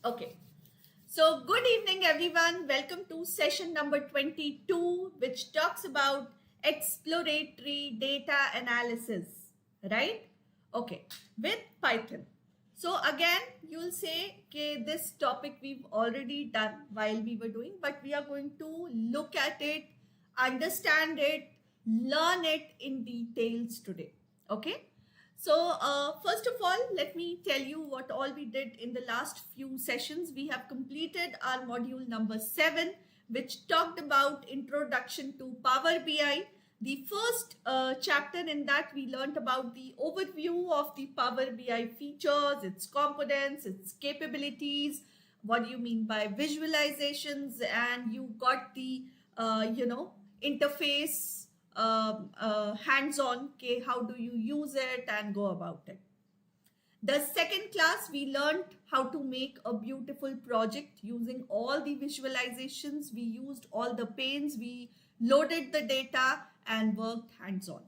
Okay. So, good evening, everyone. Welcome to session number 22, which talks about exploratory data analysis, right? Okay, with Python. So, again, you'll say, okay, this topic we've already done while we were doing, but we are going to look at it, understand it, learn it in details today. Okay. So, first of all, let me tell you what all we did in the last few sessions. We have completed our module number 7, which talked about introduction to Power BI. The first chapter in that, we learned about the overview of the Power BI features, its components, its capabilities, what do you mean by visualizations, and you got the, interface hands-on, okay, how do you use it and go about it. The second class, we learned how to make a beautiful project using all the visualizations. We used all the panes, we loaded the data and worked hands-on.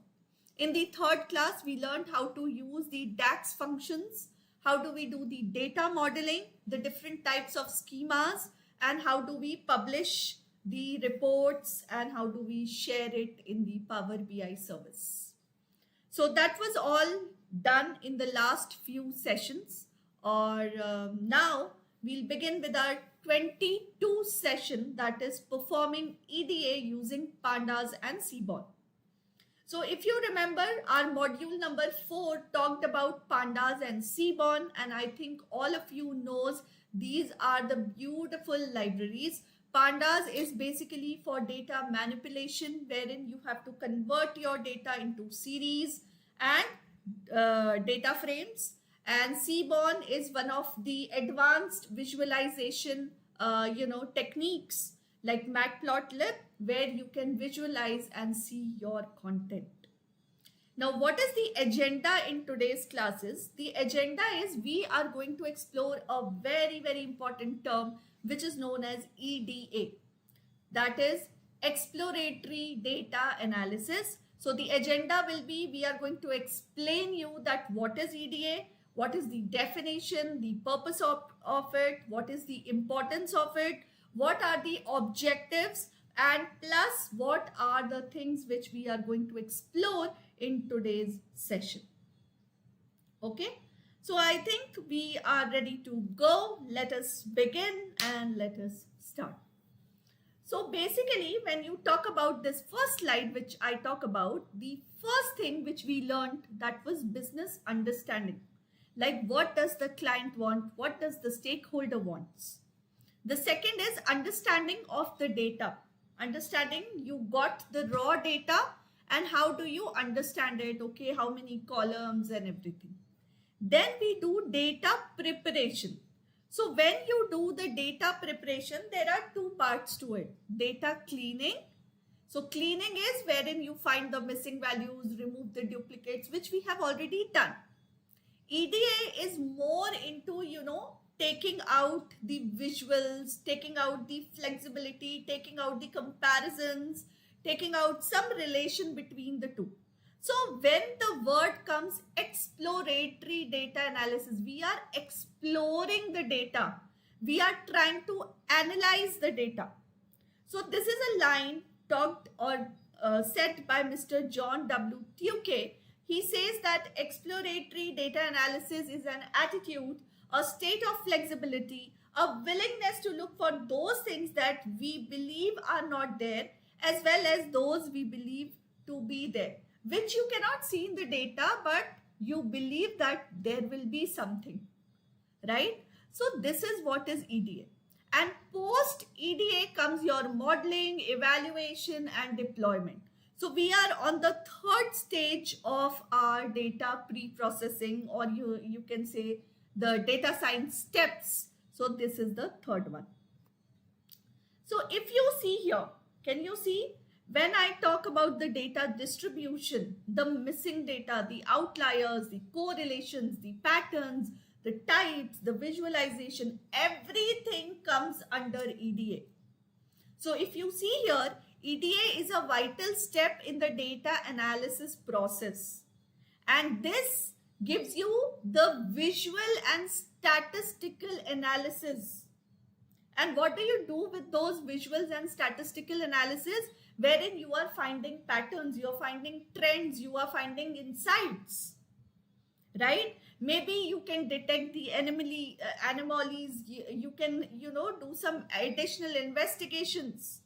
In the third class, we learned how to use the DAX functions, how do we do the data modeling, the different types of schemas, and how do we publish the reports and how do we share it in the Power BI service. So that was all done in the last few sessions. Or now we'll begin with our 22 session, that is performing EDA using pandas and Seaborn. So if you remember, our module number 4 talked about pandas and Seaborn, and I think all of you knows these are the beautiful libraries. Pandas is basically for data manipulation, wherein you have to convert your data into series and data frames. And Seaborn is one of the advanced visualization, techniques like Matplotlib, where you can visualize and see your content. Now, what is the agenda in today's classes? The agenda is we are going to explore a very, very important term, which is known as EDA. That is Exploratory Data Analysis. So the agenda will be, we are going to explain you that what is EDA, what is the definition, the purpose of it, what is the importance of it, what are the objectives, and plus what are the things which we are going to explore in today's session. Okay. So I think we are ready to go. Let us begin and let us start. So basically, when you talk about this first slide, which I talk about, the first thing which we learned, that was business understanding. Like, what does the client want? What does the stakeholder wants? The second is understanding of the data. Understanding, you got the raw data and how do you understand it? Okay, how many columns and everything. Then we do data preparation. So when you do the data preparation, there are two parts to it. Data cleaning. So cleaning is wherein you find the missing values, remove the duplicates, which we have already done. EDA is more into, taking out the visuals, taking out the flexibility, taking out the comparisons, taking out some relation between the two. So when the word comes exploratory data analysis, we are exploring the data. We are trying to analyze the data. So this is a line talked or said by Mr. John W. Tukey. He says that exploratory data analysis is an attitude, a state of flexibility, a willingness to look for those things that we believe are not there, as well as those we believe to be there, which you cannot see in the data, but you believe that there will be something, right? So this is what is EDA. And post EDA comes your modeling, evaluation, and deployment. So we are on the third stage of our data pre-processing, or you can say the data science steps. So this is the third one. So if you see here, can you see? When I talk about the data distribution, the missing data, the outliers, the correlations, the patterns, the types, the visualization, everything comes under EDA. So if you see here, EDA is a vital step in the data analysis process. And this gives you the visual and statistical analysis. And what do you do with those visuals and statistical analysis? Wherein you are finding patterns, you are finding trends, you are finding insights, right? Maybe you can detect the anomalies, you can, do some additional investigations.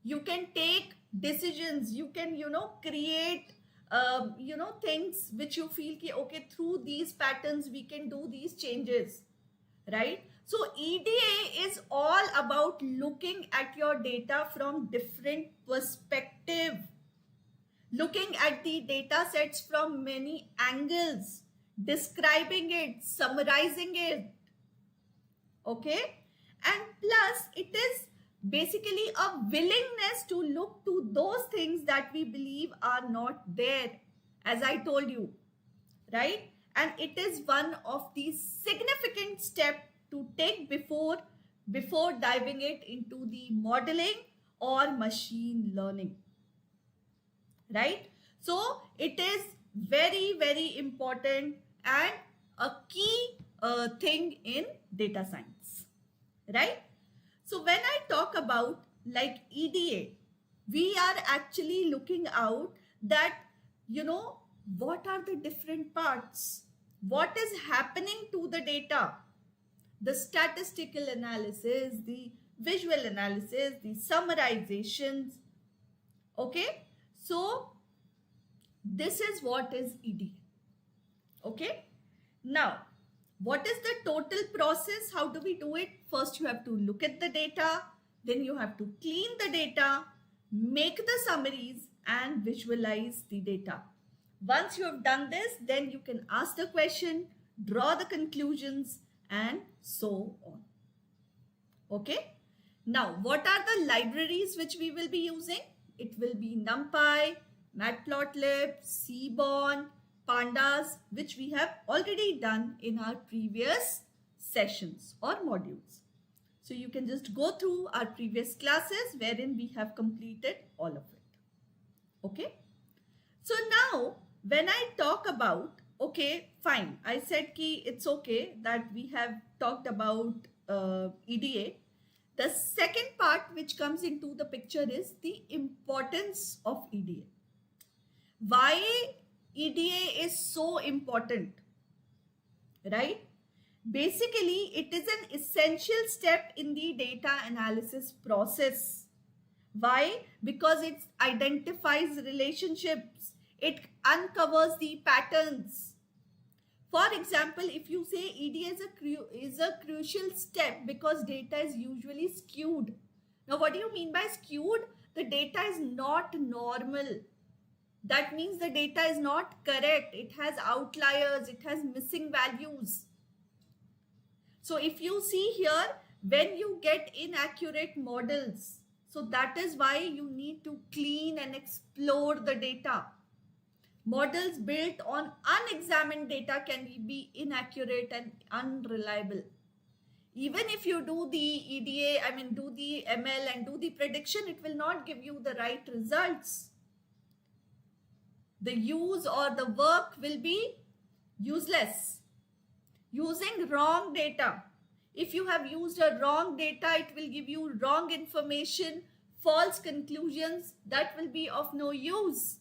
You can take decisions, you can, create things which you feel ki, okay, through these patterns we can do these changes, right? So EDA is all about looking at your data from different perspective, looking at the data sets from many angles, describing it, summarizing it, okay? And plus it is basically a willingness to look to those things that we believe are not there, as I told you, right? And it is one of the significant step to take before diving it into the modeling or machine learning, right? So it is very, very important and a key thing in data science, right? So when I talk about like EDA, we are actually looking out that, what are the different parts? What is happening to the data? The statistical analysis, the visual analysis, the summarizations, okay? So this is what is EDA, okay? Now, what is the total process? How do we do it? First, you have to look at the data. Then you have to clean the data, make the summaries, and visualize the data. Once you have done this, then you can ask the question, draw the conclusions, and so on. Okay? Now, what are the libraries which we will be using? It will be NumPy, Matplotlib, Seaborn, Pandas, which we have already done in our previous sessions or modules. So you can just go through our previous classes wherein we have completed all of it. Okay. So now when I talk about, okay, fine, I said ki it's okay that we have talked about EDA. The second part which comes into the picture is the importance of EDA. Why EDA is so important, right? Basically, it is an essential step in the data analysis process. Why? Because it identifies relationships. It uncovers the patterns. For example, if you say EDA is a crucial step because data is usually skewed. Now, what do you mean by skewed? The data is not normal. That means the data is not correct. It has outliers. It has missing values. So if you see here, when you get inaccurate models, so that is why you need to clean and explore the data. Models built on unexamined data can be inaccurate and unreliable. Even if you do the EDA, do the ML and do the prediction, it will not give you the right results. The use or the work will be useless. Using wrong data. If you have used a wrong data, it will give you wrong information, false conclusions that will be of no use.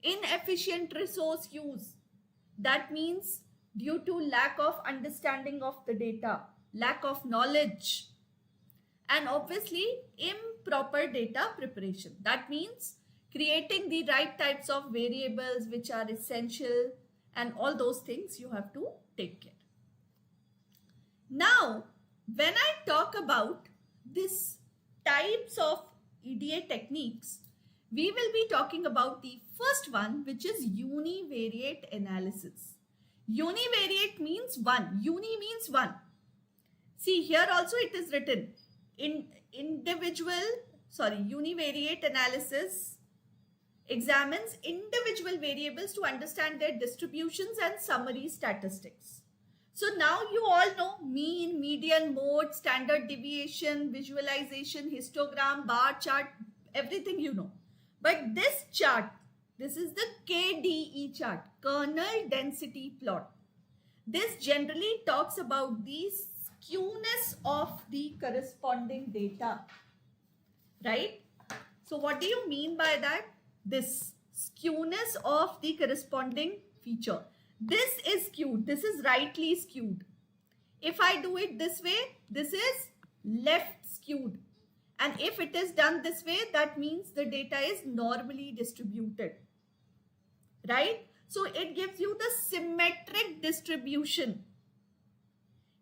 Inefficient resource use. That means due to lack of understanding of the data, lack of knowledge, and obviously improper data preparation. That means creating the right types of variables which are essential, and all those things you have to take care. Now, when I talk about these types of EDA techniques, we will be talking about the first one, which is univariate analysis. Univariate means one. Uni means one. See, here also it is written univariate analysis examines individual variables to understand their distributions and summary statistics. So now you all know mean, median, mode, standard deviation, visualization, histogram, bar chart, everything you know. But this chart, This is the KDE chart, kernel density plot. This generally talks about the skewness of the corresponding data, right? So what do you mean by that? This skewness of the corresponding feature. This is skewed. This is rightly skewed. If I do it this way, this is left skewed. And if it is done this way, that means the data is normally distributed, right? So it gives you the symmetric distribution.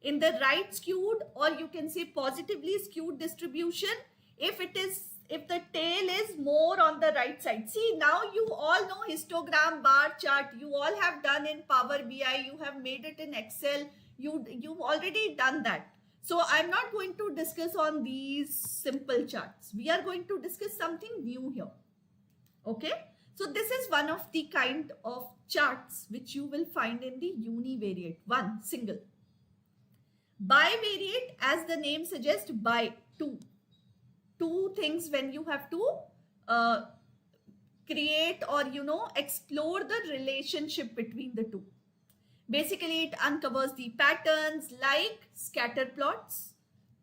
In the right skewed, or you can say positively skewed distribution, if the tail is more on the right side. See, now you all know histogram bar chart. You all have done in Power BI. You have made it in Excel. You've already done that. So I'm not going to discuss on these simple charts. We are going to discuss something new here. Okay. So this is one of the kind of charts which you will find in the univariate, one single. Bivariate, as the name suggests, by two things when you have to create or explore the relationship between the two. Basically, it uncovers the patterns like scatter plots,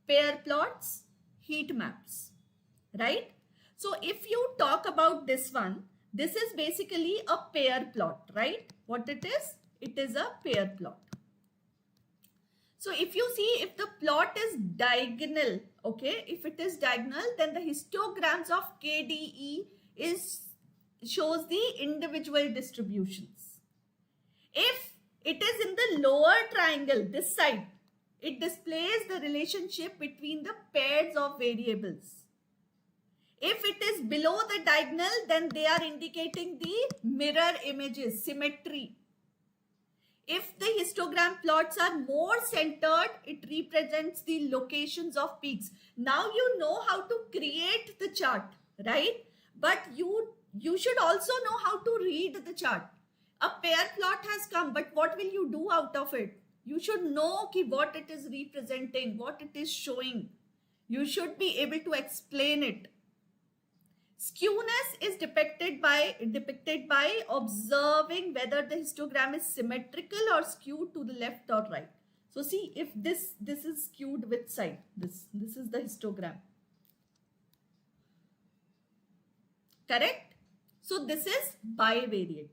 pair plots, heat maps, right? So if you talk about this one, this is basically a pair plot, right? What it is? It is a pair plot. So if you see, if the plot is diagonal, okay, if it is diagonal, then the histograms of KDE shows the individual distributions. If it is in the lower triangle, this side, it displays the relationship between the pairs of variables. If it is below the diagonal, then they are indicating the mirror images, symmetry. If the histogram plots are more centered, it represents the locations of peaks. Now you know how to create the chart, right? But you should also know how to read the chart. A pair plot has come, but what will you do out of it? You should know what it is representing, what it is showing. You should be able to explain it. Skewness is depicted by observing whether the histogram is symmetrical or skewed to the left or right. So see, if this is skewed which side? This is the histogram. Correct? So this is bivariate.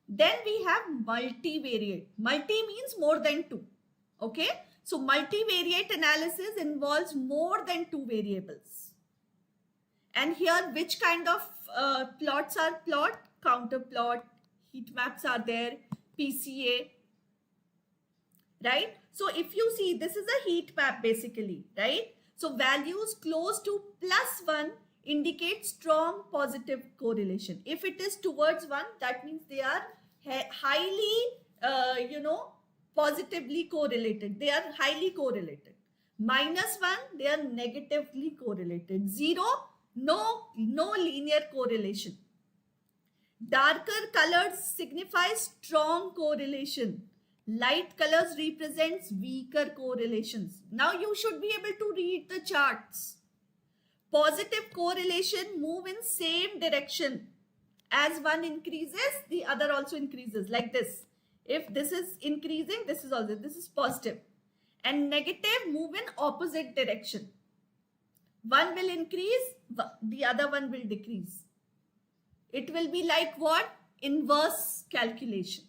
Then we have multivariate. Multi means more than two. Okay? So multivariate analysis involves more than two variables. And here, which kind of plots are plot? Counter plot, heat maps are there, PCA, right? So if you see, this is a heat map basically, right? So values close to +1 indicate strong positive correlation. If it is towards 1, that means they are highly, positively correlated. They are highly correlated. -1, they are negatively correlated. 0, no linear correlation. Darker colors signify strong correlation. Light colors represents weaker correlations. Now you should be able to read the charts. Positive correlation move in same direction. As one increases, the other also increases, like this. If this is increasing, this is positive. And negative move in opposite direction. One will increase, the other one will decrease. It will be like what? Inverse calculation.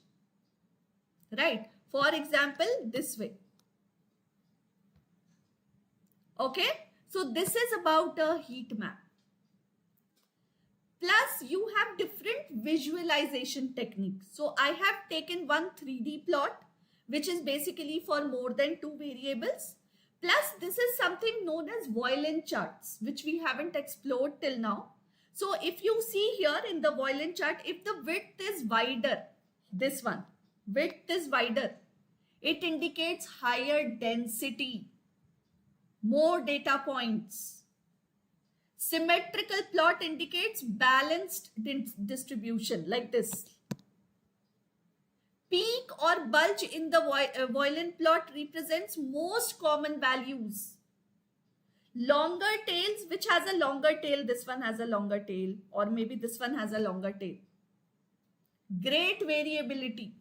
Right? For example, this way. Okay? So this is about a heat map. Plus, you have different visualization techniques. So I have taken one 3D plot, which is basically for more than two variables. Plus, this is something known as violin charts, which we haven't explored till now. So if you see here in the violin chart, if the width is wider, this one, width is wider, it indicates higher density, more data points. Symmetrical plot indicates balanced distribution, like this. Peak or bulge in the violin plot represents most common values. Longer tails, which has a longer tail, this one has a longer tail, or maybe this one has a longer tail. Great variability.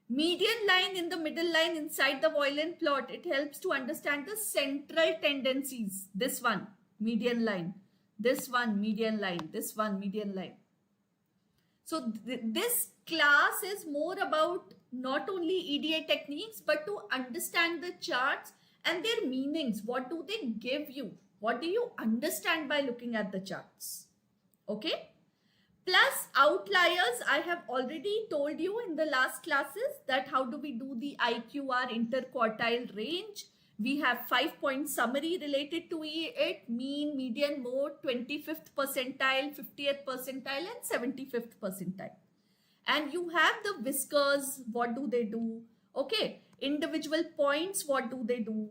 Median line in the middle line inside the Voilin plot, it helps to understand the central tendencies. This one, median line. This one, median line. This one, median line. So this class is more about not only EDA techniques, but to understand the charts and their meanings. What do they give you? What do you understand by looking at the charts? Okay. Plus outliers, I have already told you in the last classes that how do we do the IQR interquartile range. We have 5-point summary related to it, mean, median, mode, 25th percentile, 50th percentile and 75th percentile. And you have the whiskers, what do they do? Okay, individual points, what do they do?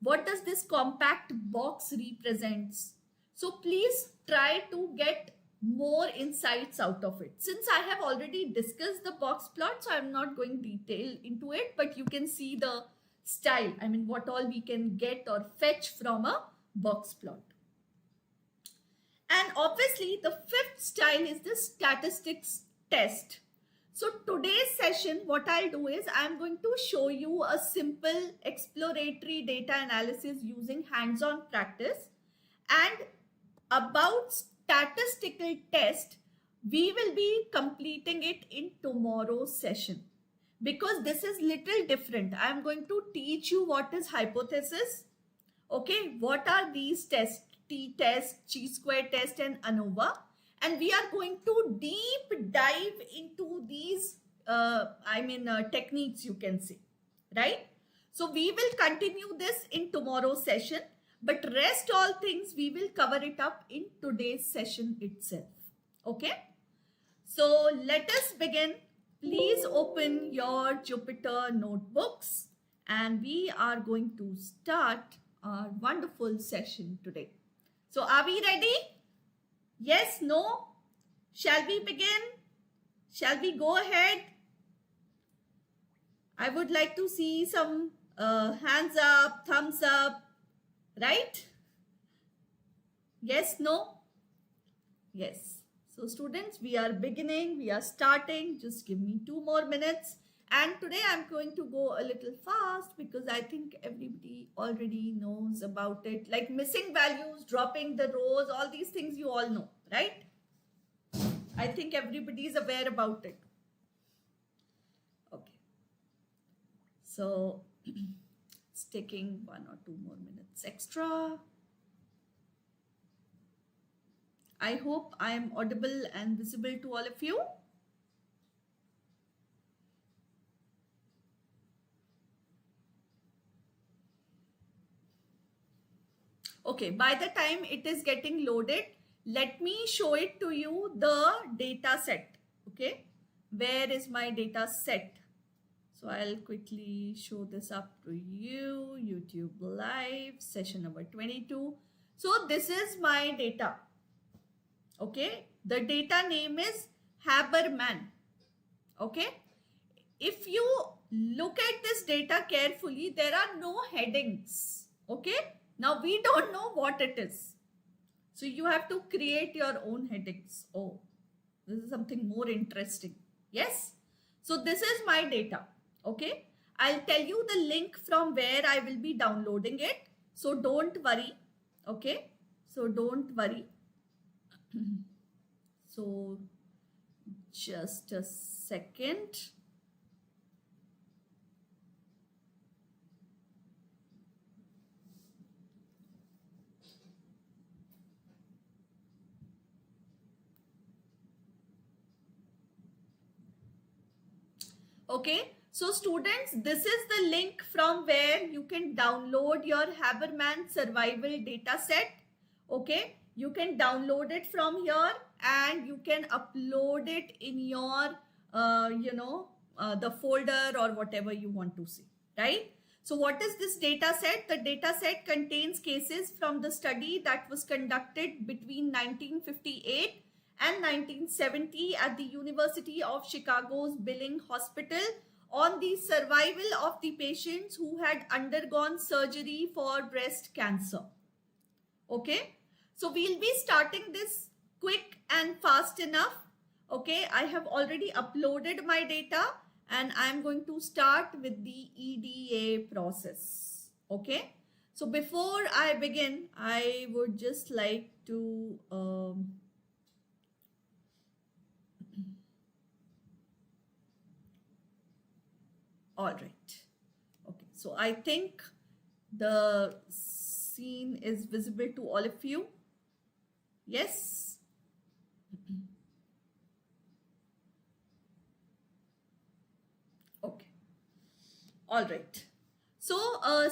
What does this compact box represents? So please try to get more insights out of it. Since I have already discussed the box plot, so I'm not going detail into it, but you can see the style. I mean, what all we can get or fetch from a box plot. And obviously, the fifth style is the statistics test. So today's session, what I'll do is I'm going to show you a simple exploratory data analysis using hands-on practice. And about statistical test, we will be completing it in tomorrow's session. Because this is little different. I'm going to teach you what is hypothesis. Okay, what are these tests? T-test, chi-square test and ANOVA. And we are going to deep dive into these, techniques, you can say, right? So we will continue this in tomorrow's session, but rest all things we will cover it up in today's session itself. Okay? So let us begin. Please open your Jupyter notebooks and we are going to start our wonderful session today. So are we ready? Yes, no? Shall we begin? Shall we go ahead? I would like to see some hands up, thumbs up, right? Yes, no? Yes. So students, we are beginning, we are starting. Just give me 2 more minutes. And today I'm going to go a little fast because I think everybody already knows about it. Like missing values, dropping the rows, all these things you all know, right? I think everybody is aware about it. Okay. So it's taking 1 or 2 more minutes extra. I hope I am audible and visible to all of you. Okay, by the time it is getting loaded, let me show it to you, the data set. Okay, where is my data set? So I'll quickly show this up to you. YouTube Live, session number 22. So this is my data. Okay, the data name is Haberman. Okay, if you look at this data carefully, there are no headings. Okay, now we don't know what it is. So you have to create your own headings. Oh, this is something more interesting. Yes, so this is my data. Okay, I'll tell you the link from where I will be downloading it. So don't worry. Okay, so don't worry. So just a second. Okay, so students, this is the link from where you can download your Haberman survival data set. Okay, you can download it from here and you can upload it in your, the folder or whatever you want to see, right? So what is this data set? The data set contains cases from the study that was conducted between 1958 and 1970 at the University of Chicago's Billing Hospital on the survival of the patients who had undergone surgery for breast cancer. Okay, so we'll be starting this quick and fast enough. Okay, I have already uploaded my data and I'm going to start with the EDA process. Okay, so before I begin, I would just like to all right. Okay, so I think the scene is visible to all of you. Yes. Okay. All right. So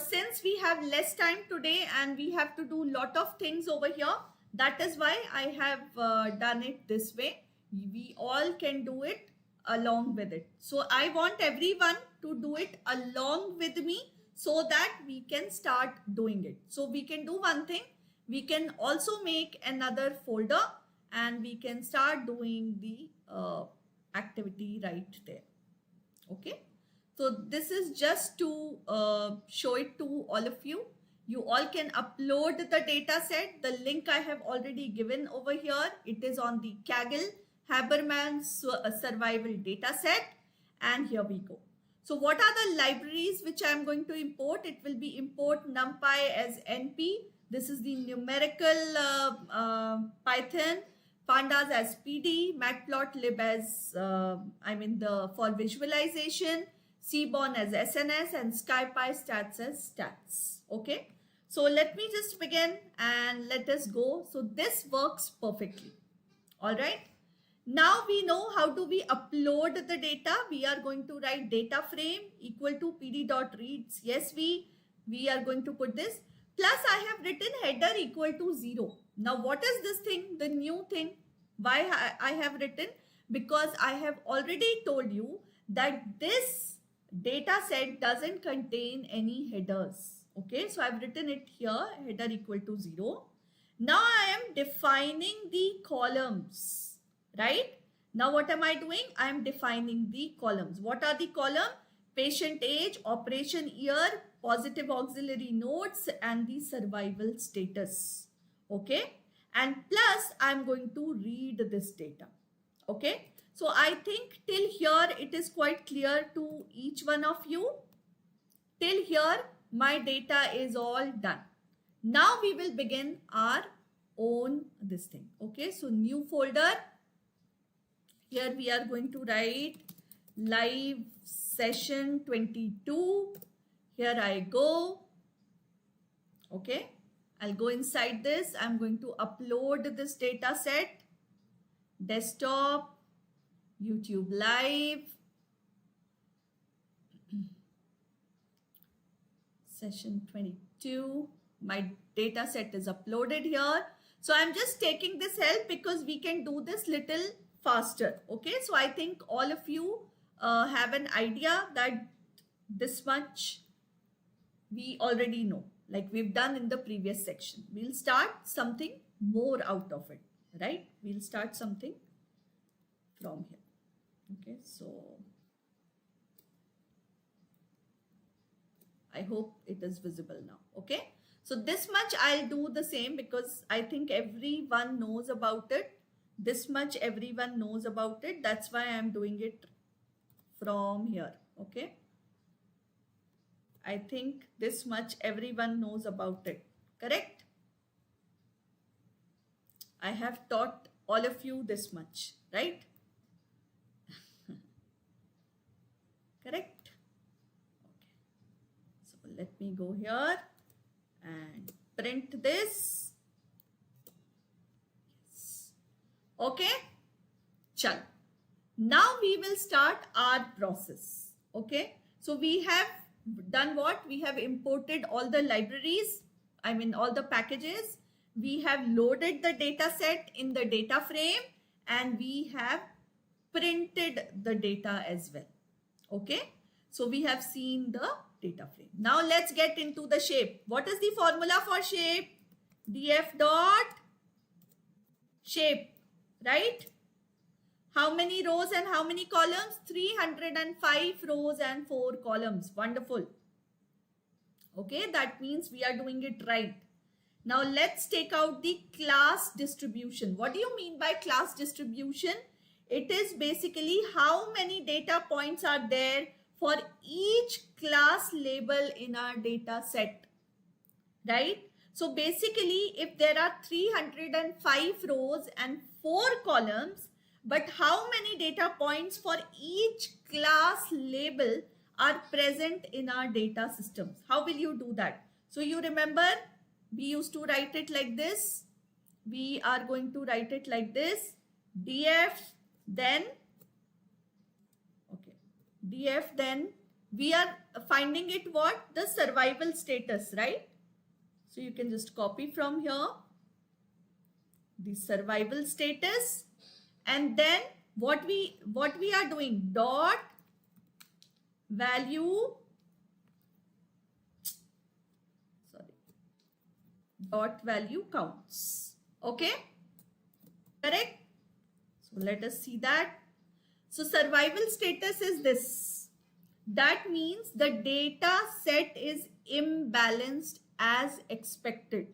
since we have less time today and we have to do lot of things over here, that is why I have done it this way. We all can do it along with it. So I want everyone to do it along with me so that we can start doing it. So we can do one thing. We can also make another folder and we can start doing the activity right there. Okay. So this is just to show it to all of you. You all can upload the data set. The link I have already given over here. It is on the Kaggle Haberman survival data set. And here we go. So what are the libraries which I am going to import? It will be import NumPy as NP. This is the numerical Python. Pandas as PD, matplotlib as for visualization, Seaborn as SNS, and SkyPy stats as stats. Okay, so let me just begin and let us go. So this works perfectly. All right. Now we know how do we upload the data. We are going to write data frame equal to pd.reads. Yes, we are going to put this. Plus I have written header equal to 0. Now what is this thing, the new thing? Why I have written? Because I have already told you that this data set doesn't contain any headers. Okay, so I've written it here, header equal to 0. Now I am defining the columns, right? Now what am I doing? I am defining the columns. What are the columns? Patient age, operation year, positive auxiliary nodes, and the survival status. Okay, and plus I'm going to read this data. Okay, so I think till here it is quite clear to each one of you. Till here my data is all done. Now we will begin our own this thing. Okay, so new folder. Here we are going to write live session 22. Here I go. Okay, I'll go inside this. I'm going to upload this data set. Desktop, YouTube Live, session 22. My data set is uploaded here. So I'm just taking this help because we can do this little faster. Okay, so I think all of you have an idea that this much we already know, like we've done in the previous section. We'll start something more out of it, right? We'll start something from here. Okay, so I hope it is visible now. Okay, so this much I'll do the same because I think everyone knows about it. This much everyone knows about it. That's why I'm doing it from here. Okay, I think this much everyone knows about it. Correct? I have taught all of you this much, right? Correct? Okay. So let me go here and print this. Yes. Okay. Chal. Now we will start our process. Okay. So we have done what? We have imported all the libraries, all the packages. We have loaded the data set in the data frame and we have printed the data as well. Okay, so we have seen the data frame. Now let's get into the shape. What is the formula for shape? df dot shape, right? How many rows and how many columns? 305 rows and 4 columns. Wonderful. Okay, that means we are doing it right. Now let's take out the class distribution. What do you mean by class distribution? It is basically how many data points are there for each class label in our data set, right? So basically, if there are 305 rows and 4 columns, but how many data points for each class label are present in our data systems? How will you do that? So you remember, we used to write it like this. We are going to write it like this. df, then, okay, df, then we are finding it what? The survival status, right? So you can just copy from here the survival status, and then what we are doing, dot value, sorry, dot value counts. Okay, correct? So let us see that. So survival status is this. That means the data set is imbalanced as expected.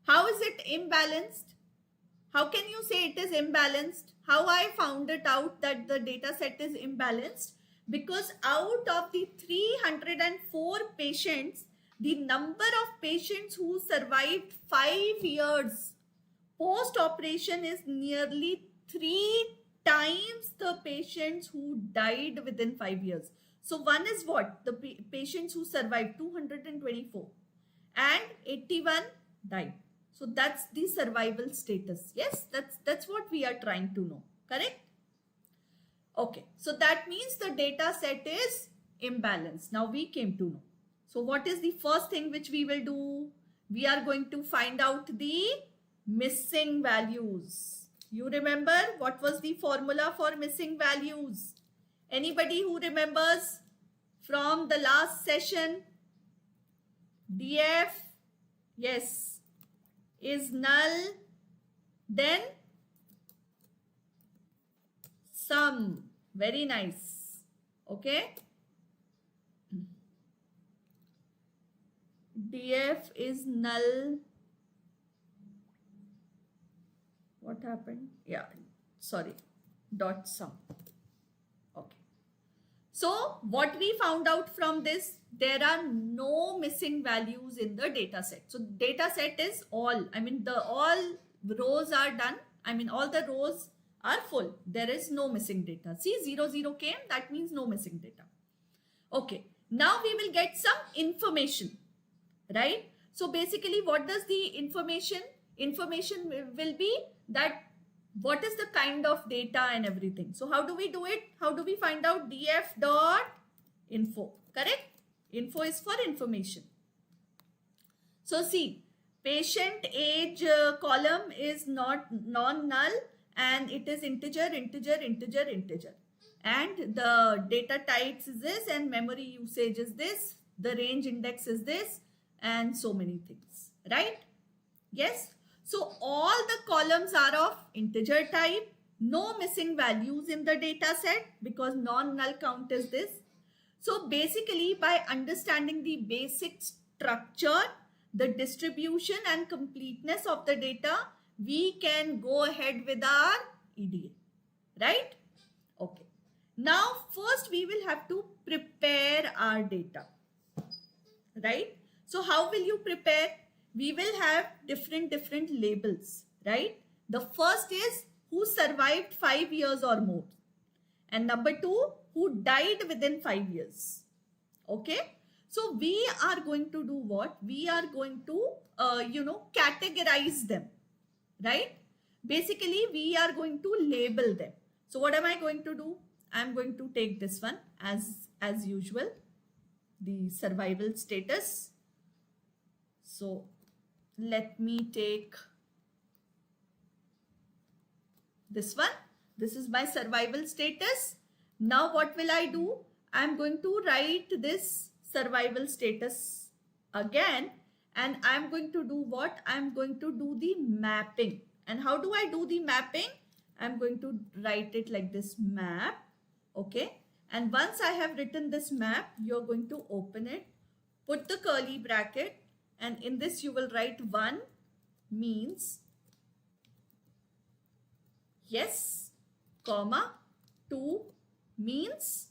How is it imbalanced? How can you say it is imbalanced? How I found it out that the data set is imbalanced? Because out of the 304 patients, the number of patients who survived 5 years post-operation is nearly 3 times the patients who died within 5 years. So one is what? The patients who survived, 224, and 81 died. So that's the survival status. Yes, that's what we are trying to know. Correct? Okay, so that means the data set is imbalanced. Now we came to know. So what is the first thing which we will do? We are going to find out the missing values. You remember what was the formula for missing values? Anybody who remembers from the last session? df, yes, is null, then sum. Very nice. Okay. df is null. What happened? Yeah, sorry, dot sum. Okay. So what we found out from this, there are no missing values in the data set. So data set is all, I mean all rows are done. I mean all the rows are full. There is no missing data. See, 0, 0 came, that means no missing data. Okay, now we will get some information, right? So basically what does the information will be that what is the kind of data and everything. So how do we do it? How do we find out? df dot info, correct? Info is for information. So see, patient age column is not non-null and it is integer, integer, integer, integer. And the data types is this and memory usage is this. The range index is this and so many things, right? Yes. So all the columns are of integer type, no missing values in the data set because non-null count is this. So basically by understanding the basic structure, the distribution and completeness of the data, we can go ahead with our EDA, right? Okay. Now first we will have to prepare our data, right? So how will you prepare? We will have different labels, right? The first is who survived 5 years or more. And number 2, who died within 5 years. Okay. So we are going to do what? We are going to, categorize them, right? Basically, we are going to label them. So what am I going to do? I'm going to take this one as usual, the survival status. So let me take this one. This is my survival status. Now what will I do? I'm going to write this survival status again and I'm going to do what? I'm going to do the mapping. And how do I do the mapping? I'm going to write it like this, map. Okay. And once I have written this map, you're going to open it, put the curly bracket and in this you will write 1 means yes, comma 2 means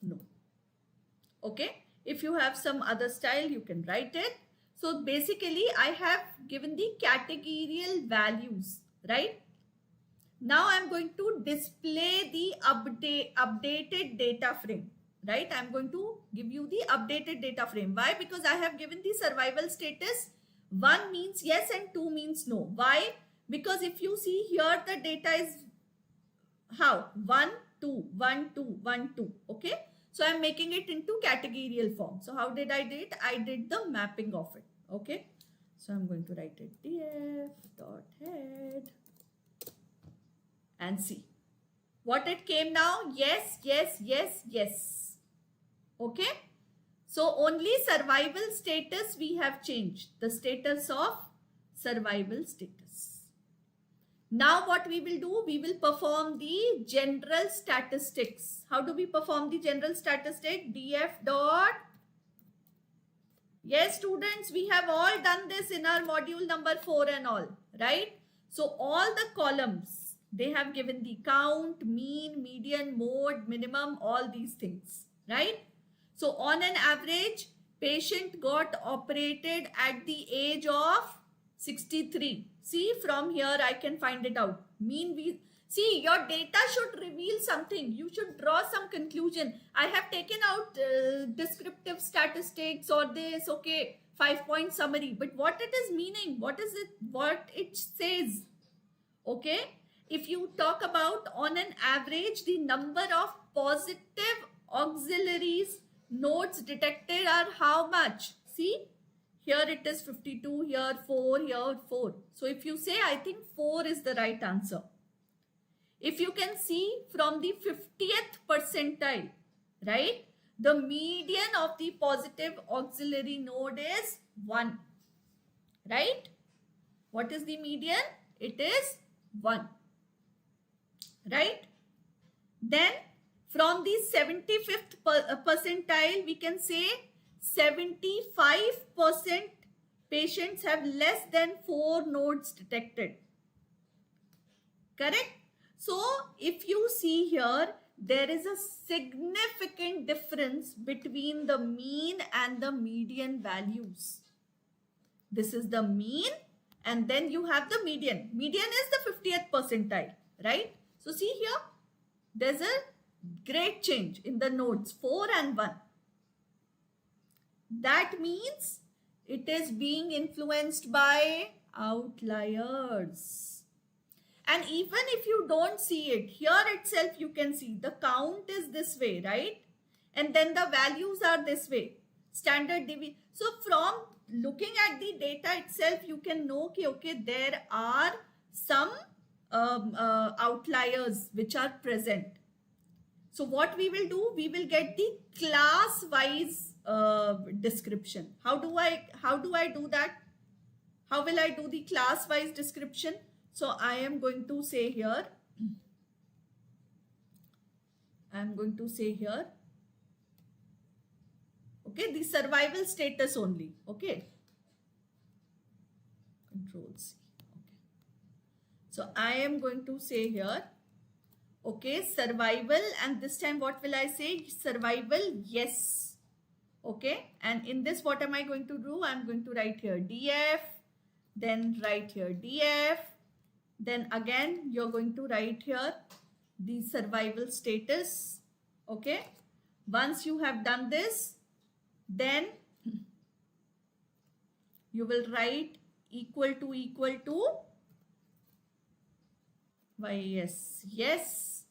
no. Okay, if you have some other style you can write it. So basically I have given the categorical values, right? Now I'm going to display the updated data frame, right? I'm going to give you the updated data frame. Why? Because I have given the survival status. 1 means yes and 2 means no. Why? Because if you see here, the data is how? 1, 2, 1, 2, 1, 2. Okay. So I'm making it into categorical form. So how did I do it? I did the mapping of it. Okay. So I'm going to write it df dot head and see what it came now. Yes, yes, yes, yes. Okay. So only survival status we have changed. The status of survival status. Now what we will do, we will perform the general statistics. How do we perform the general statistic? Df dot. Yes, students, we have all done this in our module number 4 and all, right? So all the columns, they have given the count, mean, median, mode, minimum, all these things, right? So on an average, patient got operated at the age of 63. See, from here I can find it out. See, your data should reveal something. You should draw some conclusion. I have taken out descriptive statistics or this, okay, 5-point summary. But what it is meaning, what it says, okay? If you talk about on an average, the number of positive auxiliaries nodes detected are how much? See, here it is 52, here 4, here 4. So if you say, I think 4 is the right answer. If you can see from the 50th percentile, right? The median of the positive auxiliary node is 1, right? What is the median? It is 1, right? Then from the 75th percentile, we can say 75% patients have less than 4 nodes detected. Correct? So if you see here, there is a significant difference between the mean and the median values. This is the mean and then you have the median. Median is the 50th percentile, right? So see here, there's a great change in the nodes 4 and 1. That means it is being influenced by outliers. And even if you don't see it, here itself you can see the count is this way, right? And then the values are this way. Standard deviation. So from looking at the data itself, you can know, okay, there are some outliers which are present. So what we will do, we will get the class-wise description. How do I do that? How will I do the class-wise description? So I am going to say here, okay, the survival status only, okay. Control C, okay. So I am going to say here, okay, survival, and this time what will I say? Survival, yes. Okay, and in this what am I going to do? I'm going to write here df, then write here df, then again you're going to write here the survival status. Okay, once you have done this, then you will write equal to yes.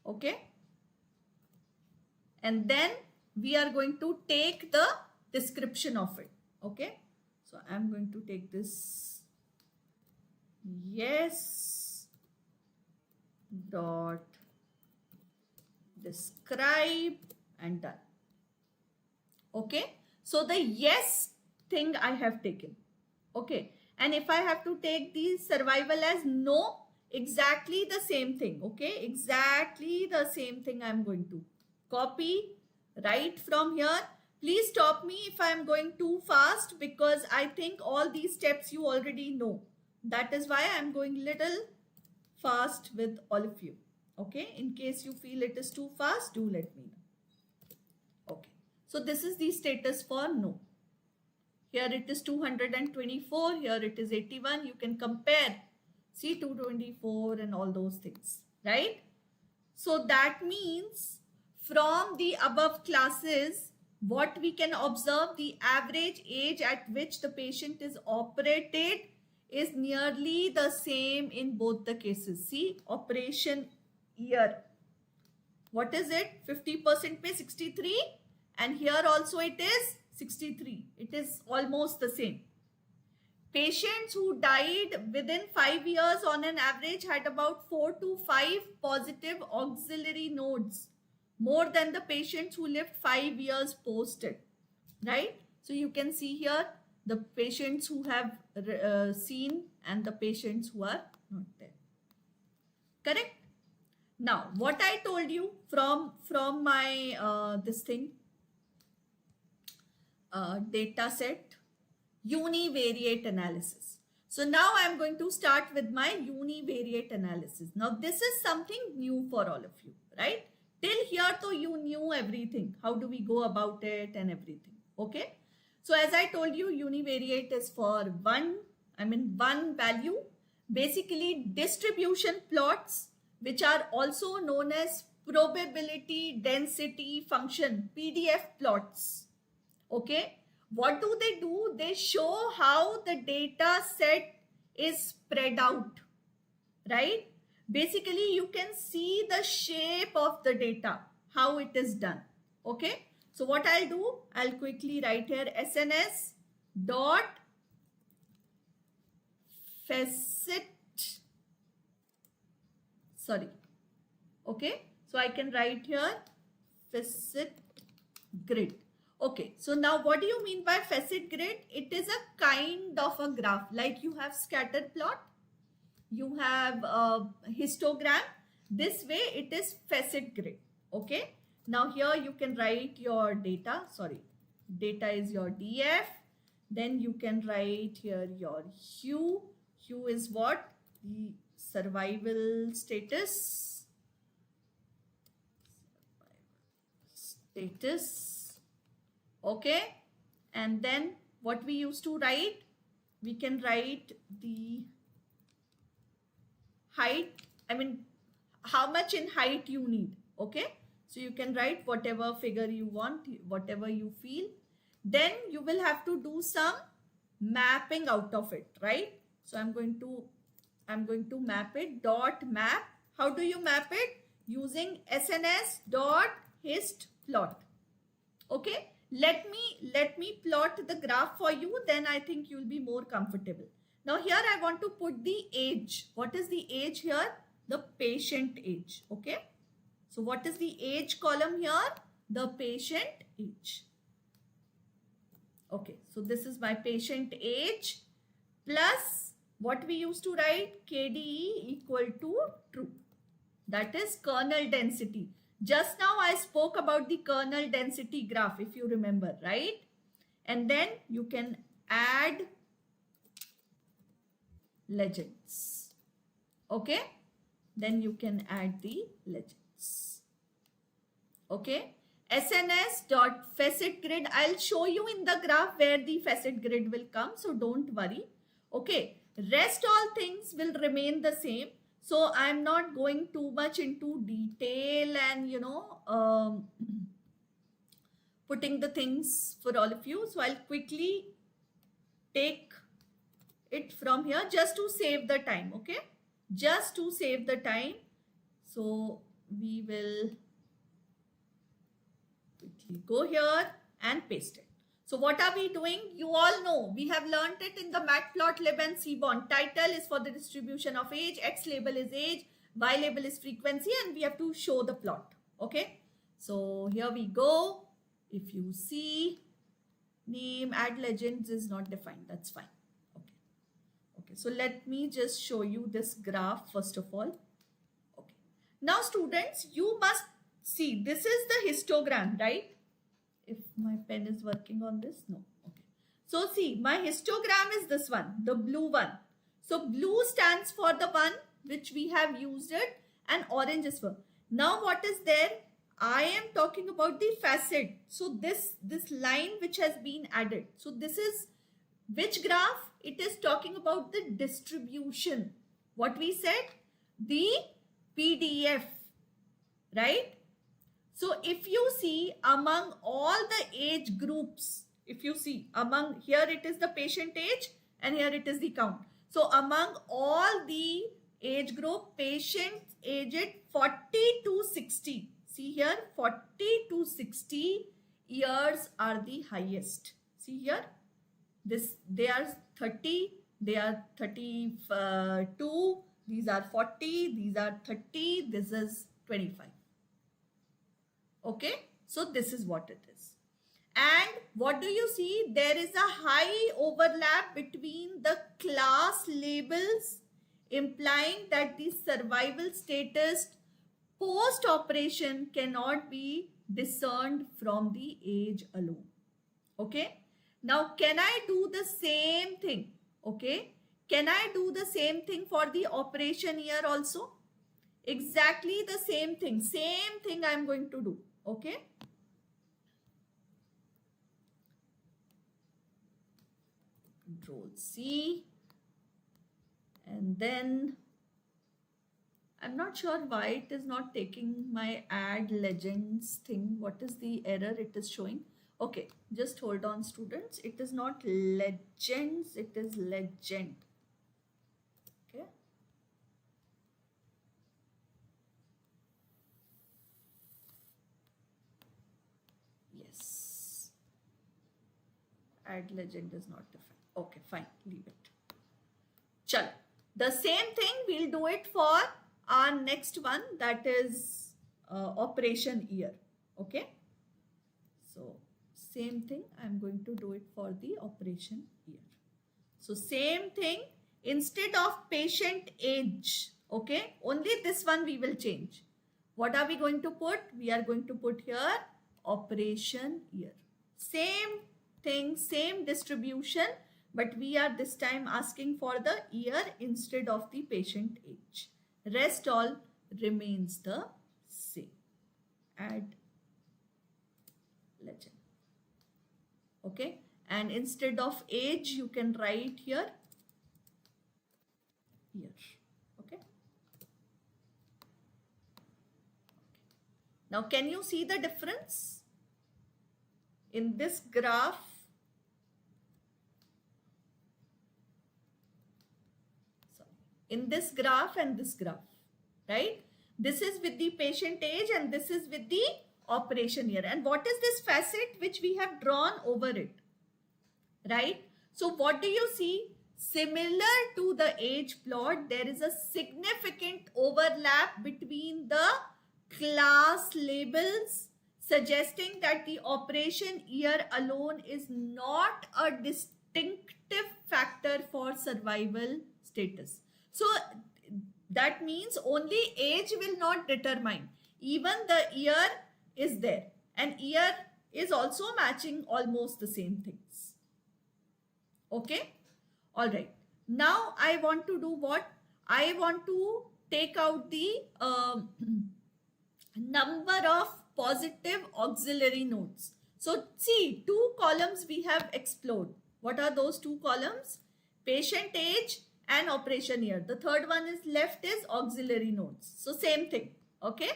Okay, and then we are going to take the description of it. Okay, so I'm going to take this yes dot describe and done. Okay, so the yes thing I have taken. Okay, and if I have to take the survival as no, exactly the same thing. Okay, exactly the same thing I'm going to copy, write from here, Please stop me if I am going too fast, because I think all these steps you already know. That is why I am going little fast with all of you. Okay, in case you feel it is too fast, do let me know. Okay, so this is the status for no. Here it is 224, here it is 81. You can compare, see 224 and all those things, right? So that means from the above classes, what we can observe, the average age at which the patient is operated is nearly the same in both the cases. See, operation year. What is it? 50% पे 63, and here also it is 63. It is almost the same. Patients who died within 5 years on an average had about 4 to 5 positive auxiliary nodes, more than the patients who lived 5 years post it, right? So you can see here the patients who have seen and the patients who are not there. Correct? Now, what I told you from my this thing, data set, univariate analysis. So now I am going to start with my univariate analysis. Now this is something new for all of you, right? Till here, though, you knew everything. How do we go about it and everything? Okay. So as I told you, univariate is for one value. Basically, distribution plots, which are also known as probability density function, PDF plots. Okay. What do? They show how the data set is spread out, right? Basically, you can see the shape of the data, how it is done. Okay. So what I'll do, I'll quickly write here SNS dot facet. Sorry. Okay. So I can write here facet grid. Okay, so now what do you mean by facet grid? It is a kind of a graph, like you have scatter plot, you have a histogram. This way it is facet grid. Okay, now here you can write your data. Sorry, data is your DF. Then you can write here your hue. Hue is what? The survival status. Okay, and then what we used to write, we can write the height, how much in height you need. Okay, so you can write whatever figure you want, whatever you feel. Then you will have to do some mapping out of it, right? So I'm going to map it, dot map. How do you map it? Using SNS dot hist plot. Okay, let me plot the graph for you, then I think you'll be more comfortable. Now here I want to put the age. What is the age here? The patient age. Okay, so what is the age column here? The patient age. Okay, so this is my patient age plus what we used to write, KDE equal to true. That is kernel density. Just now I spoke about the kernel density graph, if you remember, right? And then you can add legends. Okay? Then you can add the legends. Okay? SNS dot facet grid. I'll show you in the graph where the facet grid will come, so don't worry. Okay? Rest all things will remain the same. So I'm not going too much into detail and putting the things for all of you. So I'll quickly take it from here just to save the time. Okay, just to save the time. So we will quickly go here and paste it. So what are we doing? You all know, we have learned it in the matplotlib and Seaborn. Title is for the distribution of age, X label is age, Y label is frequency, and we have to show the plot. Okay, so here we go. If you see, name, add legends is not defined, that's fine. Okay, okay, so let me just show you this graph first of all. Okay, now students, you must see, this is the histogram, right? if my pen is working on this. No. Okay. So see, my histogram is this one, the blue one. So blue stands for the one which we have used it, and orange is for. Now what is there? I am talking about the facet. So this line which has been added. So this is which graph? It is talking about the distribution. What we said? The PDF, right? So if you see among all the age groups, if you see among, here it is the patient age and here it is the count. So among all the age group, patients aged 40 to 60. See here, 40 to 60 years are the highest. See here, this they are 30, they are 32, these are 40, these are 30, this is 25. Okay, so this is what it is. And what do you see? There is a high overlap between the class labels, implying that the survival status post-operation cannot be discerned from the age alone. Okay, now can I do the same thing? Okay, can I do the same thing for the operation year also? Exactly the same thing I am going to do. Okay, Control C, and then I'm not sure why it is not taking my add legends thing. What is the error it is showing? Okay, just hold on students. It is not legends, it is legend. Okay. Yes. Add legend is not different. Okay, fine, leave it. Chalo. The same thing, we'll do it for our next one, that is operation year. Okay. So same thing, I'm going to do it for the operation year. So same thing, instead of patient age, okay, only this one we will change. What are we going to put? We are going to put here operation year. Same thing, same distribution, but we are this time asking for the year instead of the patient age. Rest all remains the same. Add legend. Okay, and instead of age you can write here year. Okay. Now can you see the difference in this graph? Sorry, in this graph and this graph, right? This is with the patient age and this is with the operation year. And what is this facet which we have drawn over it, right? So what do you see? Similar to the age plot, there is a significant overlap between the class labels, suggesting that the operation year alone is not a distinctive factor for survival status. So that means only age will not determine. Even the year is there, and year is also matching almost the same things. Okay, all right. Now I want to do what? I want to take out the number of positive auxiliary nodes. So see, two columns we have explored. What are those two columns? Patient age and operation year. The third one is left is auxiliary nodes. So same thing. Okay.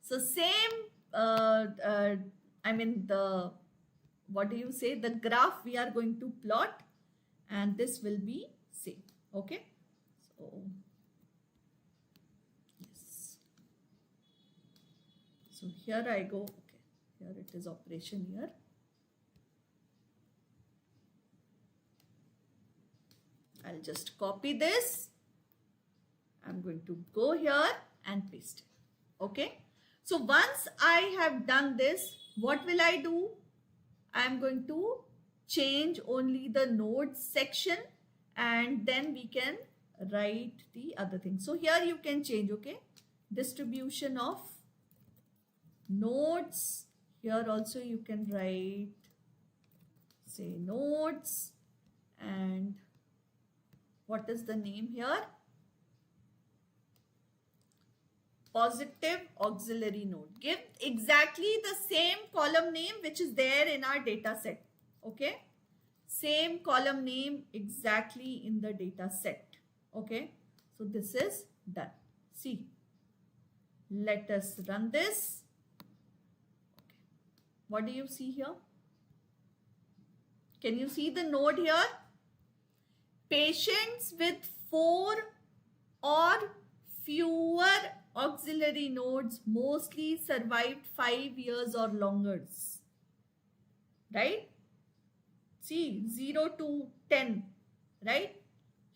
So same, I mean the, what do you say? The graph we are going to plot, and this will be same. Okay. So yes. So here I go. Okay. Here it is operation year. I'll just copy this. I'm going to go here and paste it. Okay. So once I have done this, what will I do? I'm going to change only the nodes section, and then we can write the other thing. So here you can change, okay, distribution of nodes Here also you can write, say, nodes, and what is the name here? Positive auxiliary node. Give exactly the same column name which is there in our data set. Okay. Same column name exactly in the data set. Okay. So this is done. See. Let us run this. Okay. What do you see here? Can you see the node here? Patients with 4 or fewer auxiliary nodes mostly survived 5 years or longer. Right? See, 0 to 10. Right?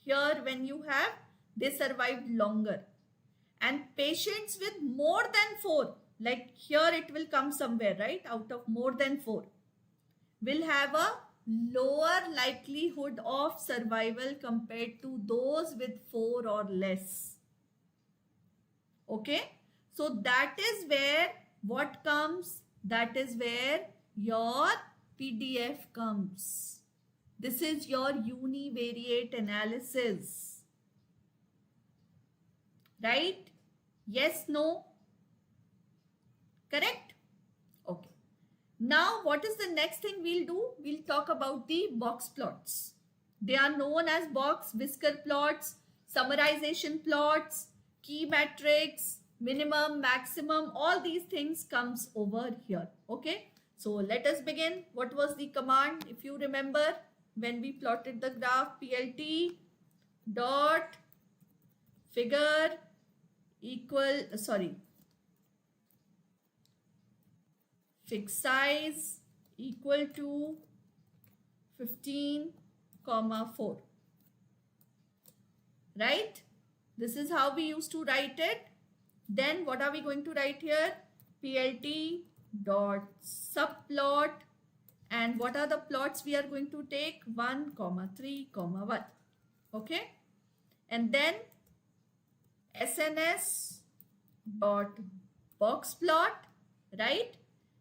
Here when you have, they survived longer. And patients with more than 4, like here it will come somewhere, right? Out of more than 4, will have a lower likelihood of survival compared to those with 4 or less. Okay, so that is where what comes? That is where your PDF comes. This is your univariate analysis. Right? Yes, no? Correct? Okay. Now, what is the next thing we'll do? We'll talk about the box plots. They are known as box whisker plots, summarization plots, key matrix, minimum, maximum, all these things comes over here. Okay. So let us begin. What was the command? If you remember, when we plotted the graph, PLT dot figure equal, fixed size equal to 15, 4. Right? This is how we used to write it. Then what are we going to write here? PLT dot subplot. And what are the plots we are going to take? 1, 3, 1. Okay? And then SNS dot box plot, right?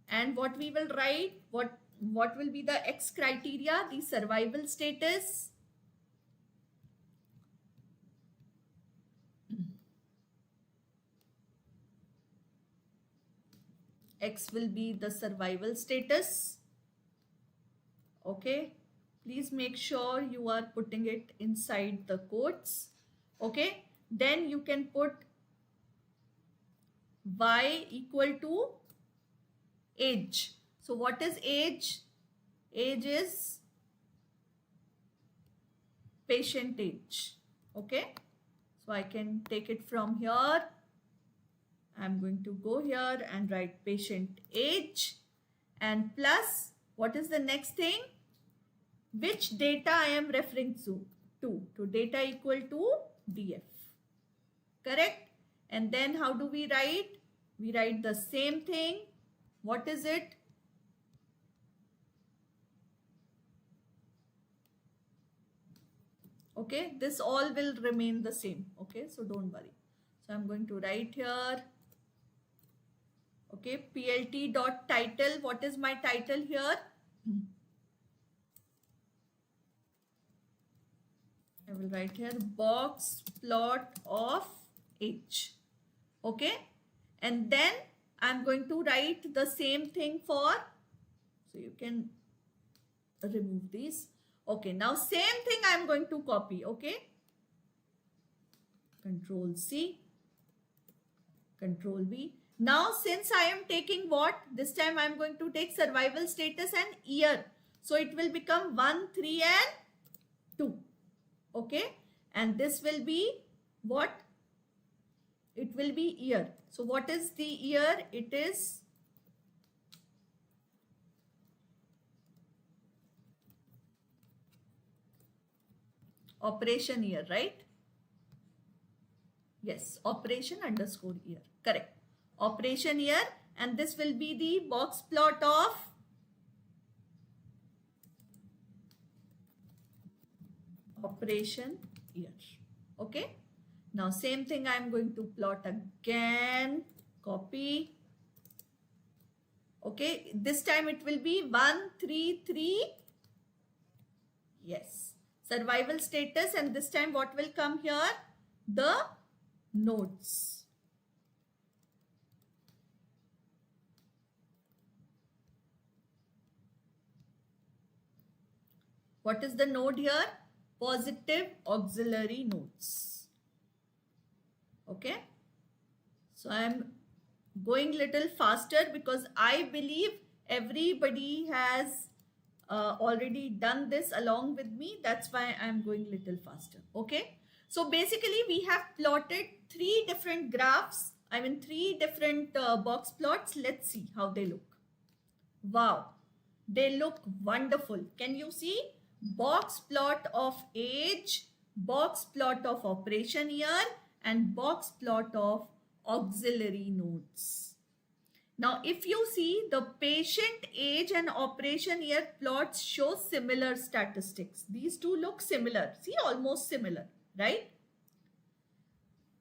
And what we will write, what will be the X criteria? The survival status. X will be the survival status. Okay. Please make sure you are putting it inside the quotes. Okay. Then you can put Y equal to age. So what is age? Age is patient age. Okay. So I can take it from here. I'm going to go here and write patient age, and plus what is the next thing? Which data I am referring to data equal to DF. Correct? And then how do we write? We write the same thing. What is it? Okay, this all will remain the same. Okay, so don't worry. So I'm going to write here. Okay, PLT dot title. What is my title here? I will write here box plot of age. Okay, and then I'm going to write the same thing for, so you can remove these. Okay, now same thing I'm going to copy. Okay, Control C, Control V. Now since I am taking what? This time I am going to take survival status and year. So it will become 1, 3 and 2. Okay, and this will be what? It will be year. So what is the year? It is operation year, right? Yes, operation underscore year. Correct. Operation year, and this will be the box plot of operation year. Okay. Now same thing I am going to plot again. Copy. Okay, this time it will be 1, 3, 3. Yes, survival status, and this time what will come here? The nodes. What is the node here? Positive auxiliary nodes. Okay. So I am going little faster because I believe everybody has already done this along with me. That's why I am going little faster. Okay. So basically we have plotted three different graphs. I mean three different box plots. Let's see how they look. Wow. They look wonderful. Can you see? Box plot of age, box plot of operation year, and box plot of auxiliary nodes. Now, if you see, the patient age and operation year plots show similar statistics. These two look similar. See, almost similar, right?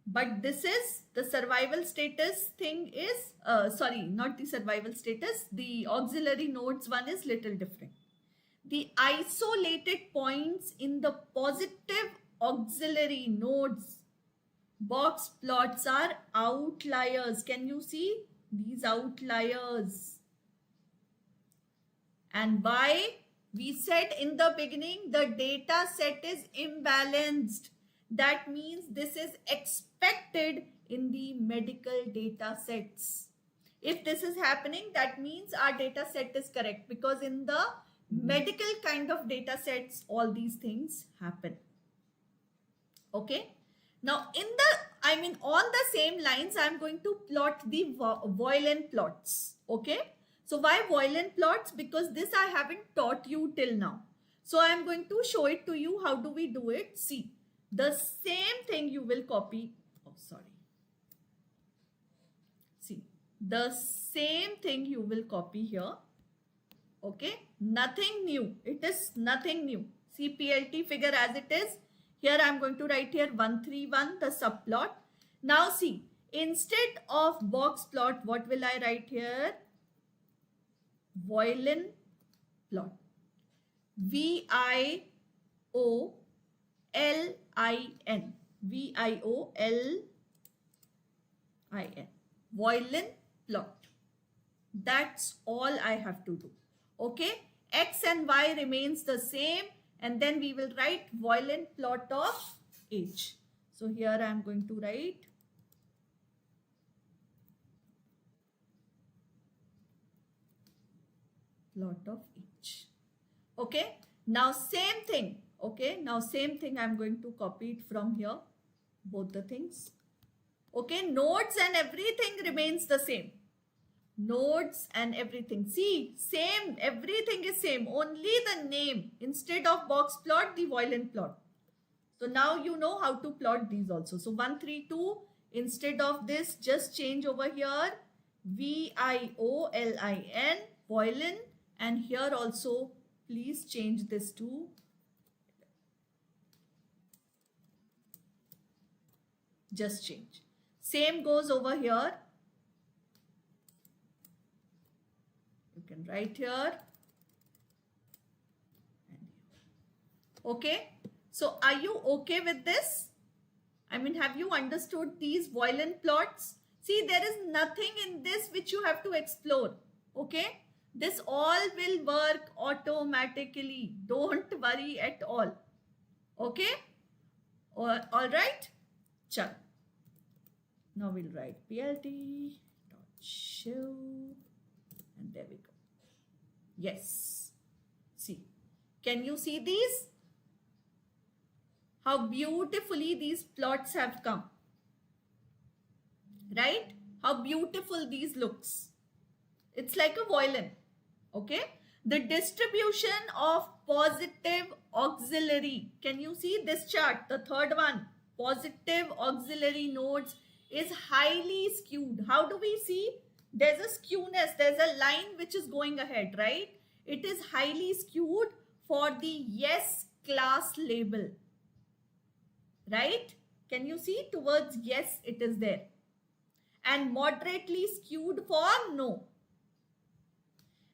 But this is the survival status thing is, sorry, not the survival status. The auxiliary nodes one is little different. The isolated points in the positive auxiliary nodes box plots are outliers. Can you see these outliers? And why? We said in the beginning the data set is imbalanced. That means this is expected in the medical data sets. If this is happening, that means our data set is correct, because in the medical kind of data sets all these things happen. Okay. Now on the same lines I'm going to plot the Voilen plots. Okay. So why Voilen plots? Because this I haven't taught you till now. So I'm going to show it to you. How do we do it? See, the same thing you will copy. Oh, sorry. See, the same thing you will copy here. Okay, nothing new. It is nothing new. See PLT figure as it is. Here I am going to write here 131, the subplot. Now see, instead of box plot, what will I write here? Voilen plot. VIOLIN. VIOLIN. Voilen plot. That's all I have to do. Okay, X and Y remains the same, and then we will write Voilen plot of age. So here I am going to write plot of age. Okay, now same thing. Okay, now same thing I am going to copy it from here, both the things. Okay, nodes and everything remains the same. Nodes and everything. See, same, everything is same. Only the name. Instead of box plot, the Voilen plot. So now you know how to plot these also. So 132, instead of this, just change over here VIOLIN, Voilen, and here also please change this to just change. Same goes over here. Can write here and here. Okay, so are you okay with this? I mean, have you understood these Voilen plots? See, there is nothing in this which you have to explore. Okay, this all will work automatically. Don't worry at all. Okay, all right. Chal. Now we'll write PLT dot show, and there we go. Yes. See, can you see these? How beautifully these plots have come. Right? How beautiful these looks. It's like a Voilen. Okay. The distribution of positive auxiliary. Can you see this chart? The third one. Positive auxiliary nodes is highly skewed. How do we see? There's a skewness, there's a line which is going ahead, right? It is highly skewed for the yes class label, right? Can you see towards yes, it is there. And moderately skewed for no.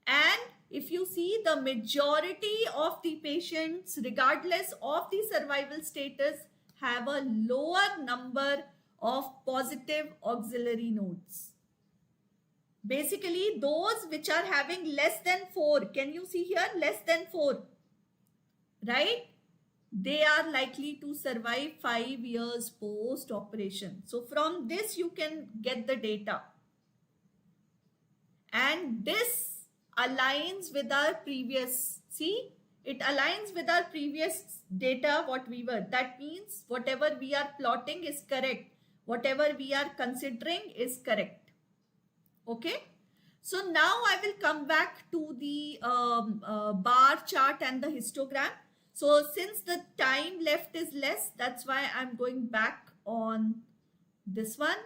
And if you see, the majority of the patients, regardless of the survival status, have a lower number of positive auxiliary nodes. Basically, those which are having less than 4, can you see here, less than 4, right? They are likely to survive 5 years post operation. So from this you can get the data. And this aligns with our previous, see, it aligns with our previous data, what we were. That means whatever we are plotting is correct. Whatever we are considering is correct. Okay. So now I will come back to the bar chart and the histogram. So since the time left is less, that's why I'm going back on this one,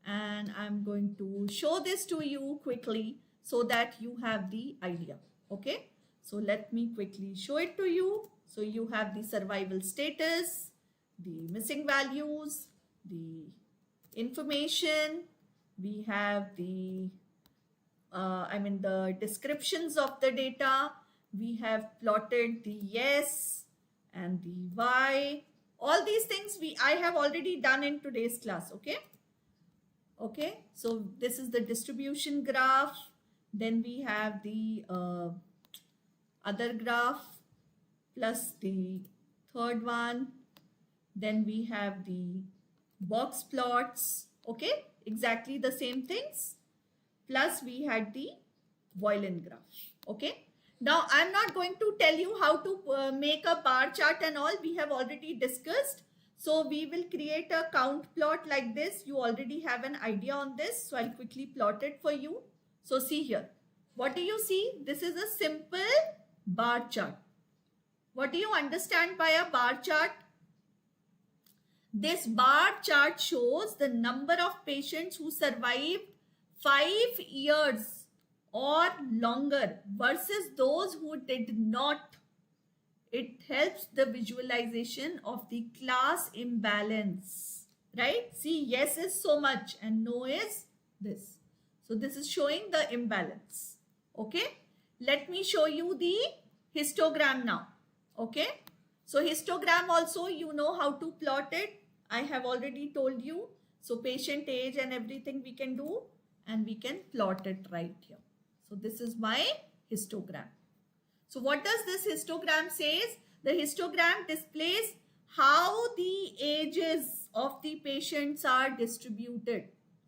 and I'm going to show this to you quickly so that you have the idea. Okay. So let me quickly show it to you. So you have the survival status, the missing values, the information, we have the the descriptions of the data, we have plotted the yes and the y. All these things I have already done in today's class. Okay, so this is the distribution graph. Then we have the other graph plus the third one. Then we have the box plots. Okay, exactly the same things. Plus we had the violin graph. Okay. Now I'm not going to tell you how to make a bar chart and all. We have already discussed. So we will create a count plot like this. You already have an idea on this. So I'll quickly plot it for you. So see here. What do you see? This is a simple bar chart. What do you understand by a bar chart? This bar chart shows the number of patients who survived 5 years or longer versus those who did not. It helps the visualization of the class imbalance, right? See, yes is so much and no is this. So this is showing the imbalance. Okay. Let me show you the histogram now. Okay. So histogram also, you know how to plot it. I have already told you. So patient age and everything we can do, and we can plot it right here. So this is my histogram. So what does this histogram says? The histogram displays how the ages of the patients are distributed.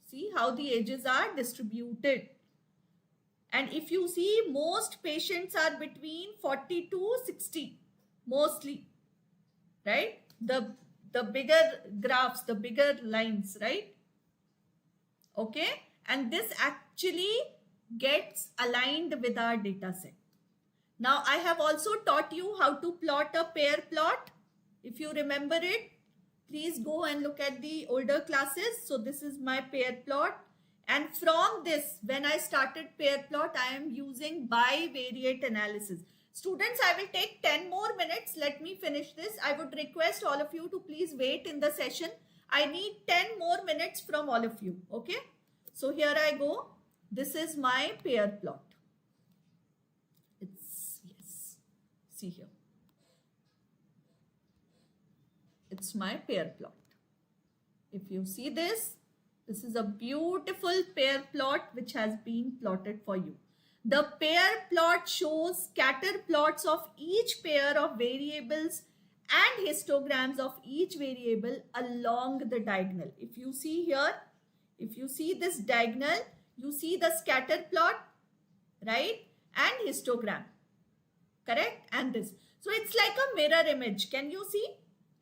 See how the ages are distributed. And if you see, most patients are between 40 to 60, mostly, right? The bigger graphs, the bigger lines, right? Okay. And this actually gets aligned with our data set. Now, I have also taught you how to plot a pair plot. If you remember it, please go and look at the older classes. So this is my pair plot. And from this, when I started pair plot, I am using bivariate analysis. Students, I will take 10 more minutes. Let me finish this. I would request all of you to please wait in the session. I need 10 more minutes from all of you. Okay. So here I go. This is my pair plot. It's, yes, see here. It's my pair plot. If you see this, this is a beautiful pair plot which has been plotted for you. The pair plot shows scatter plots of each pair of variables and histograms of each variable along the diagonal. If you see here, if you see this diagonal, you see the scatter plot, right? And histogram, correct? And this. So it's like a mirror image. Can you see?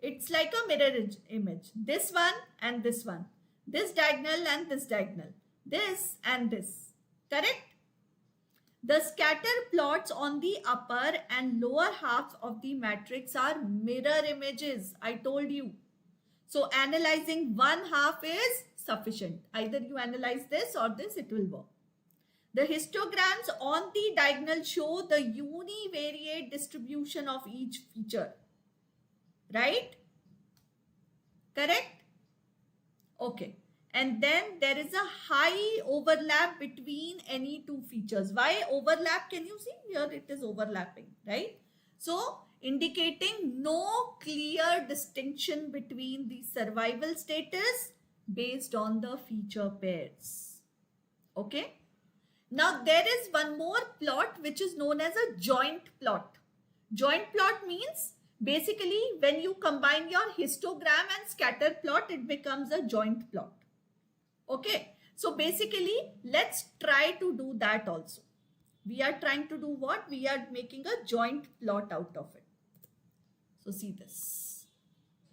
It's like a mirror image. This one and this one. This diagonal and this diagonal. This and this. Correct? The scatter plots on the upper and lower half of the matrix are mirror images. I told you. So analyzing one half is sufficient. Either you analyze this or this, it will work. The histograms on the diagonal show the univariate distribution of each feature. Right? Correct? Okay. and then there is a high overlap between any two features. Why overlap? Can you see here? It is overlapping, right? So indicating no clear distinction between the survival status based on the feature pairs. Okay. Now there is one more plot which is known as a joint plot. Joint plot means basically when you combine your histogram and scatter plot, it becomes a joint plot. Okay. So basically let's try to do that also. We are trying to do what? We are making a joint plot out of it. So see this.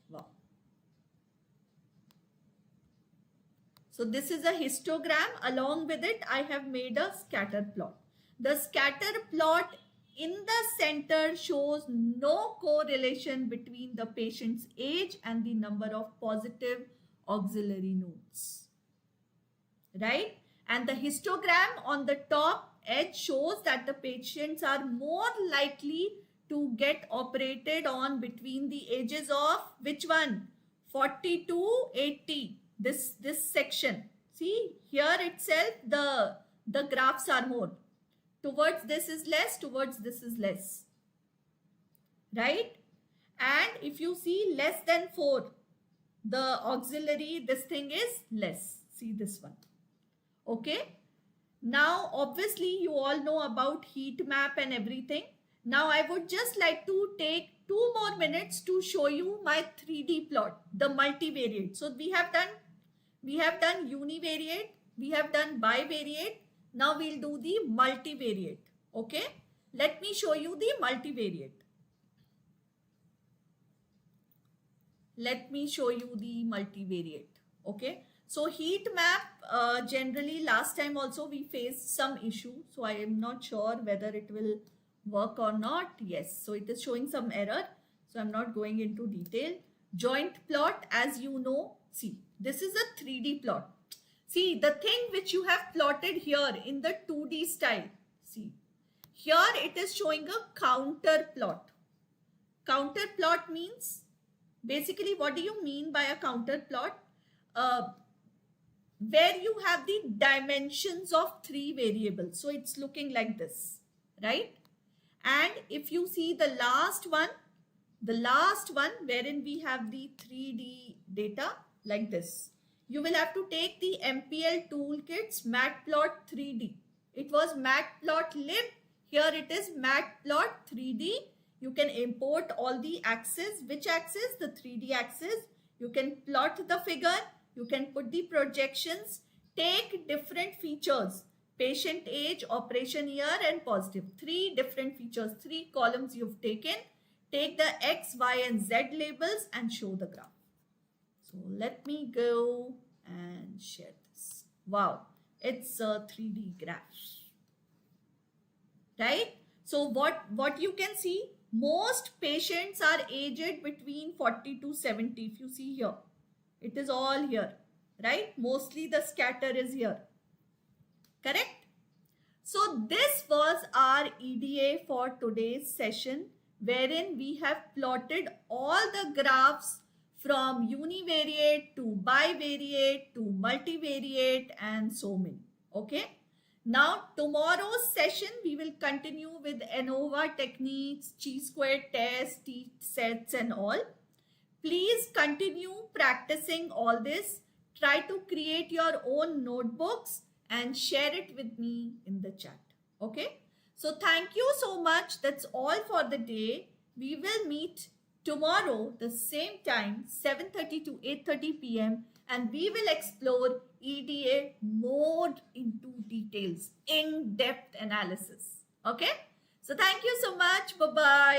Wow. So this is a histogram. Along with it, I have made a scatter plot. The scatter plot in the center shows no correlation between the patient's age and the number of positive auxiliary nodes. Right? And the histogram on the top edge shows that the patients are more likely to get operated on between the ages of which one? 40 to 80. This section. See here itself the graphs are more. Towards this is less, towards this is less. Right? And if you see less than 4, the auxiliary, this thing is less. See this one. Okay. Now, obviously, you all know about heat map and everything. Now, I would just like to take 2 more minutes to show you my 3D plot, the multivariate. So, we have done univariate, we have done bivariate. Now, we'll do the multivariate. Okay. Let me show you the multivariate. Let me show you the multivariate. Okay. So heat map, generally last time also we faced some issue. So I am not sure whether it will work or not. Yes. So it is showing some error. So I'm not going into detail. Joint plot, as you know, see, this is a 3D plot. See, the thing which you have plotted here in the 2D style. See, here it is showing a counter plot. Counter plot means, basically what do you mean by a counter plot? Where you have the dimensions of 3 variables. So it's looking like this, right? And if you see the last one wherein we have the 3D data like this, you will have to take the MPL toolkit's Matplot 3D. It was Matplotlib. Here it is Matplot 3D. You can import all the axes. Which axis? The 3D axis. You can plot the figure. You can put the projections, take different features, patient age, operation year and positive. 3 different features, 3 columns you've taken. Take the X, Y and Z labels and show the graph. So let me go and share this. Wow, it's a 3D graph. Right? So what you can see, most patients are aged between 40 to 70 if you see here. It is all here, right? Mostly the scatter is here. Correct? So this was our EDA for today's session, wherein we have plotted all the graphs from univariate to bivariate to multivariate and so many. Okay? Now tomorrow's session we will continue with ANOVA techniques, chi-square tests, t-sets and all. Please continue practicing all this. Try to create your own notebooks and share it with me in the chat. Okay. So thank you so much. That's all for the day. We will meet tomorrow the same time, 7:30 to 8:30 p.m. and we will explore EDA more into details, in-depth analysis. Okay. So thank you so much. Bye-bye.